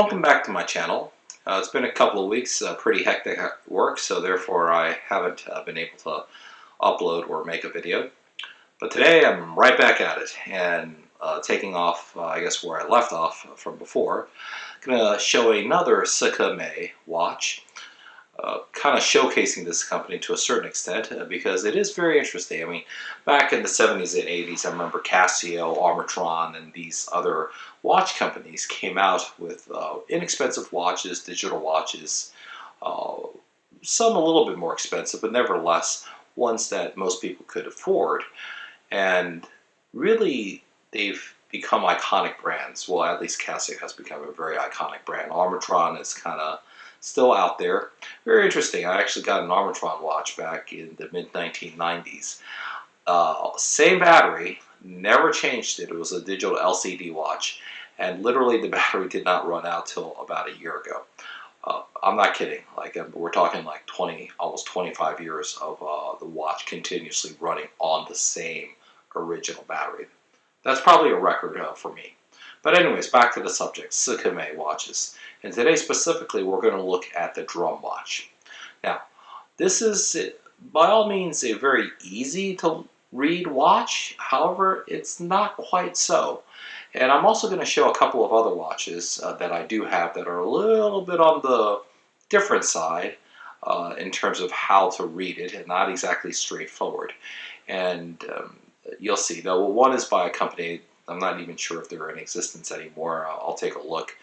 Welcome back to my channel. It's been a couple of weeks, pretty hectic at work, so therefore I haven't been able to upload or make a video. But today I'm right back at it and taking off, I guess, where I left off from before. I'm going to show another SKMEI watch, kind of showcasing this company to a certain extent because it is very interesting. I mean, back in the 70s and 80s, I remember Casio, Armatron, and these other watch companies came out with inexpensive watches, digital watches, uh, some a little bit more expensive, but nevertheless ones that most people could afford. And really, they've become iconic brands. Well, at least Casio has become a very iconic brand. Armatron is kind of still out there. Very interesting. I actually got an Armatron watch back in the mid 1990s. Same battery, never changed it. It was a digital LCD watch, and literally the battery did not run out till about a year ago. I'm not kidding. Like we're talking like 20, almost 25 years of the watch continuously running on the same original battery. That's probably a record for me. But anyways, back to the subject, SKMEI watches. And today specifically, we're going to look at the drum watch. Now, this is by all means a very easy to read watch. However, it's not quite so. And I'm also going to show a couple of other watches that I do have that are a little bit on the different side in terms of how to read it and not exactly straightforward. And you'll see. Though one is by a company, I'm not even sure if they're in existence anymore. I'll take a look.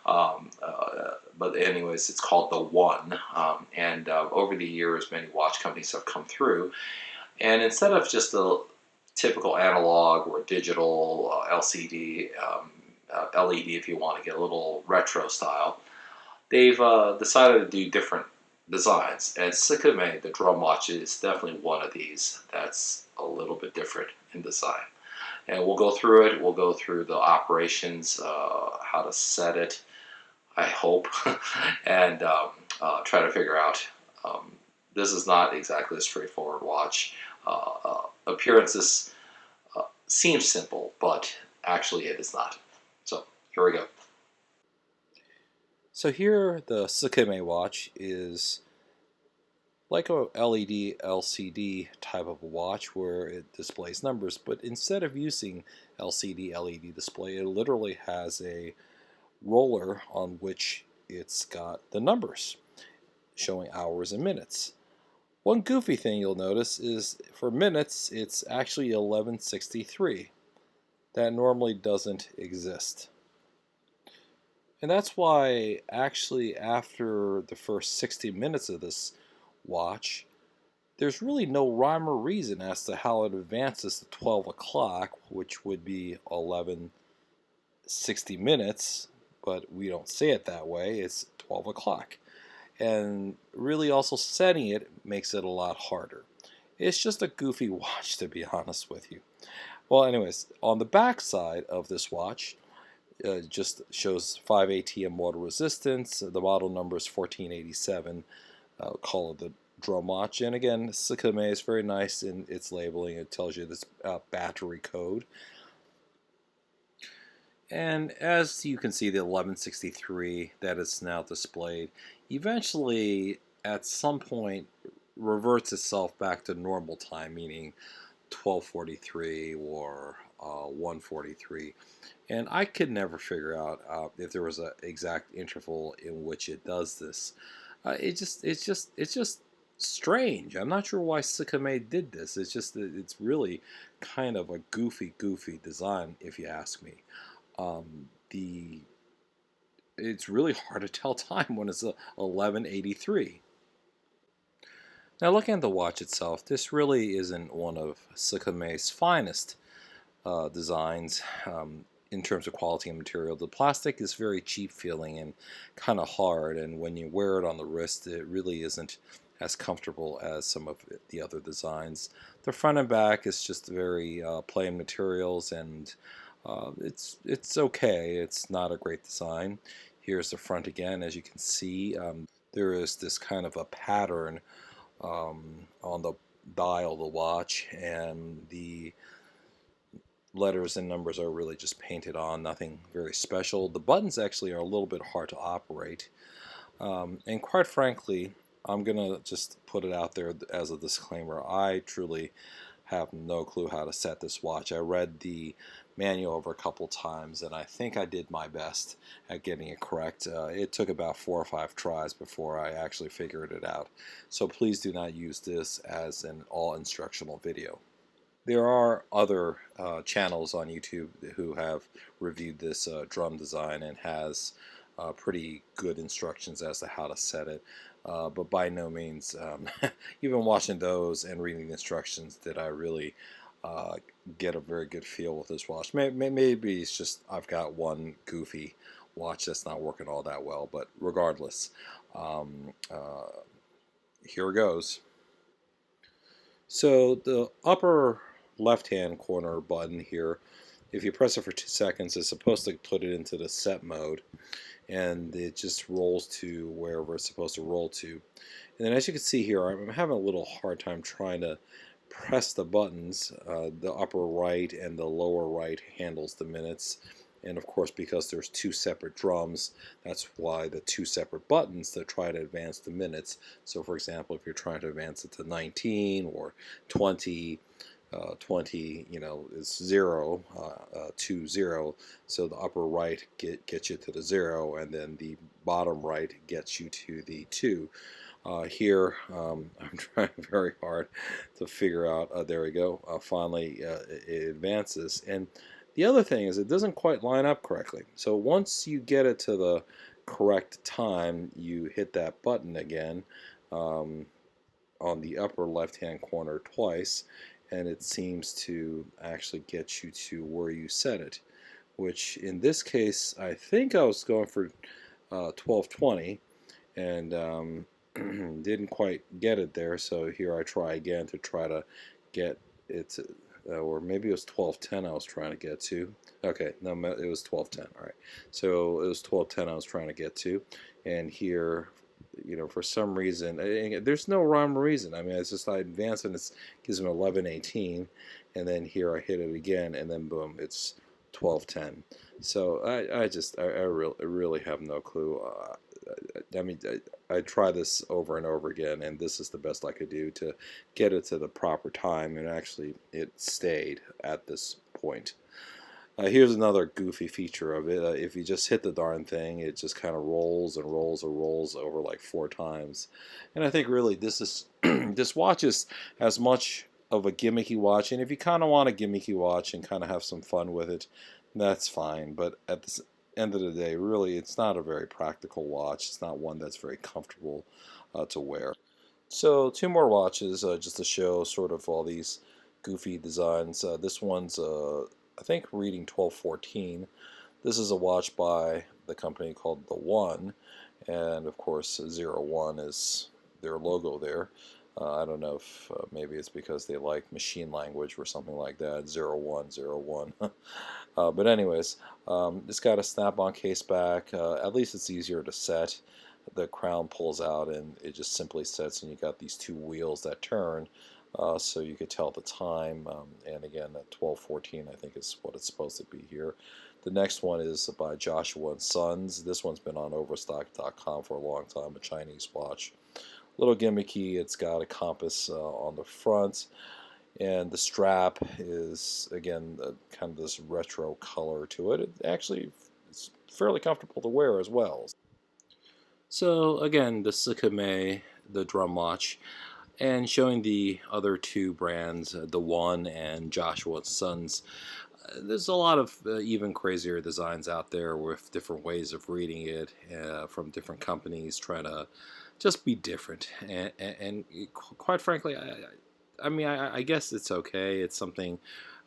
But anyways, it's called the One. And over the years, many watch companies have come through. And instead of just the typical analog or digital LCD, LED if you want to get a little retro style, they've decided to do different designs. And SKMEI, the drum watch, is definitely one of these that's a little bit different in design. And we'll go through it. We'll go through the operations, how to set it, I hope, and try to figure out. This is not exactly a straightforward watch. Appearances seem simple, but actually it is not. So here we go. So here the SKMEI watch is like a LED LCD type of a watch where it displays numbers, but instead of using LCD LED display, it literally has a roller on which it's got the numbers showing hours and minutes. One goofy thing you'll notice is for minutes it's actually 1163. That normally doesn't exist. And that's why, actually, after the first 60 minutes of this watch, there's really no rhyme or reason as to how it advances to 12 o'clock, which would be 11:60 minutes, but we don't say it that way. It's 12 o'clock. And really, also setting it makes it a lot harder. It's just a goofy watch, to be honest with you. Well, anyways, on the back side of this watch, just shows 5 ATM water resistance. The model number is 1487. Call it the drum watch. And again, SKMEI is very nice in its labeling. It tells you this battery code. And as you can see, the 1163 that is now displayed eventually, at some point, reverts itself back to normal time, meaning 1243 or 143. And I could never figure out if there was an exact interval in which it does this. It's just strange. I'm not sure why SKMEI did this. It's really kind of a goofy design, if you ask me. The It's really hard to tell time when it's 1183. Now, looking at the watch itself, this really isn't one of SKMEI's finest designs in terms of quality and material. The plastic is very cheap feeling and kind of hard, and when you wear it on the wrist, it really isn't as comfortable as some of the other designs. The front and back is just very plain materials, and it's okay. It's not a great design. Here's the front again. As you can see, there is this kind of a pattern on the dial of the watch, and the letters and numbers are really just painted on, nothing very special. The buttons actually are a little bit hard to operate. And quite frankly, I'm going to just put it out there as a disclaimer. I truly have no clue how to set this watch. I read the manual over a couple times, and I think I did my best at getting it correct. It took about 4 or 5 tries before I actually figured it out. So please do not use this as an all instructional video. There are other channels on YouTube who have reviewed this drum design and has pretty good instructions as to how to set it. But by no means, even watching those and reading the instructions, did I really get a very good feel with this watch. Maybe it's just I've got one goofy watch that's not working all that well, but regardless, um, uh, here goes. So the upper left-hand corner button here, if you press it for 2 seconds, it's supposed to put it into the set mode, and it just rolls to wherever it's supposed to roll to. And then as you can see here, I'm having a little hard time trying to press the buttons. The upper right and the lower right handles the minutes. And of course, because there's 2 separate drums, that's why the 2 separate buttons that try to advance the minutes. So for example, if you're trying to advance it to 19 or 20, 20, is 0, 2, 0. So the upper right gets you to the 0, and then the bottom right gets you to the 2. Here, I'm trying very hard to figure out, there we go, finally it advances. And the other thing is it doesn't quite line up correctly. So once you get it to the correct time, you hit that button again on the upper left-hand corner twice, and it seems to actually get you to where you set it, which in this case, I think I was going for 1220, and didn't quite get it there, so here I try again to try to get it to, or maybe it was 1210 I was trying to get to. Okay, no, it was 1210. All right, so it was 1210 I was trying to get to, and here, for some reason, there's no rhyme or reason. I mean, it's just I advance and it gives me 1118, and then here I hit it again, and then boom, it's 1210. So I really have no clue. I mean, I try this over and over again, and this is the best I could do to get it to the proper time, and actually it stayed at this point. Here's another goofy feature of it. If you just hit the darn thing, it just kind of rolls and rolls and rolls over like 4 times. And I think really this is this watch is as much of a gimmicky watch, and if you kind of want a gimmicky watch and kind of have some fun with it, that's fine. But at the end of the day, really, it's not a very practical watch. It's not one that's very comfortable to wear. So 2 more watches just to show sort of all these goofy designs. This one's I think reading 1214. This is a watch by the company called The One, and of course 01 is their logo there. I don't know if maybe it's because they like machine language or something like that. 0101. But anyways, it's got a snap-on case back. At least it's easier to set. The crown pulls out and it just simply sets, and you got these 2 wheels that turn, so you could tell the time. And again, at 12:14, I think is what it's supposed to be here. The next one is by Joshua and Sons. This one's been on Overstock.com for a long time. A Chinese watch, a little gimmicky. It's got a compass on the front, and the strap is again kind of this retro color to it. It actually is fairly comfortable to wear as well. So again, the SKMEI, the drum watch, and showing the other 2 brands, The One and Joshua Sons. There's a lot of even crazier designs out there with different ways of reading it from different companies trying to just be different. And quite frankly, I guess it's okay. It's something,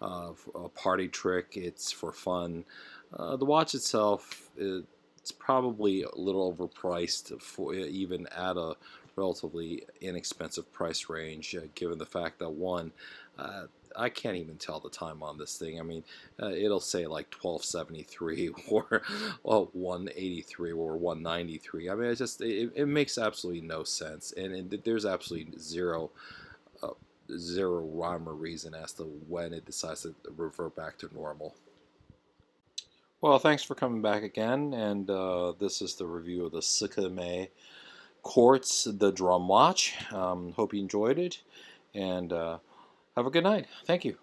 a party trick. It's for fun. The watch itself, it's probably a little overpriced for even at a relatively inexpensive price range, given the fact that one, I can't even tell the time on this thing. I mean, it'll say like 1273 or 183 or 193. I mean, it makes absolutely no sense, and there's absolutely zero zero rhyme or reason as to when it decides to revert back to normal. Well, thanks for coming back again, and this is the review of the SKMEI Quartz, the drum watch. Hope you enjoyed it, and have a good night. Thank you.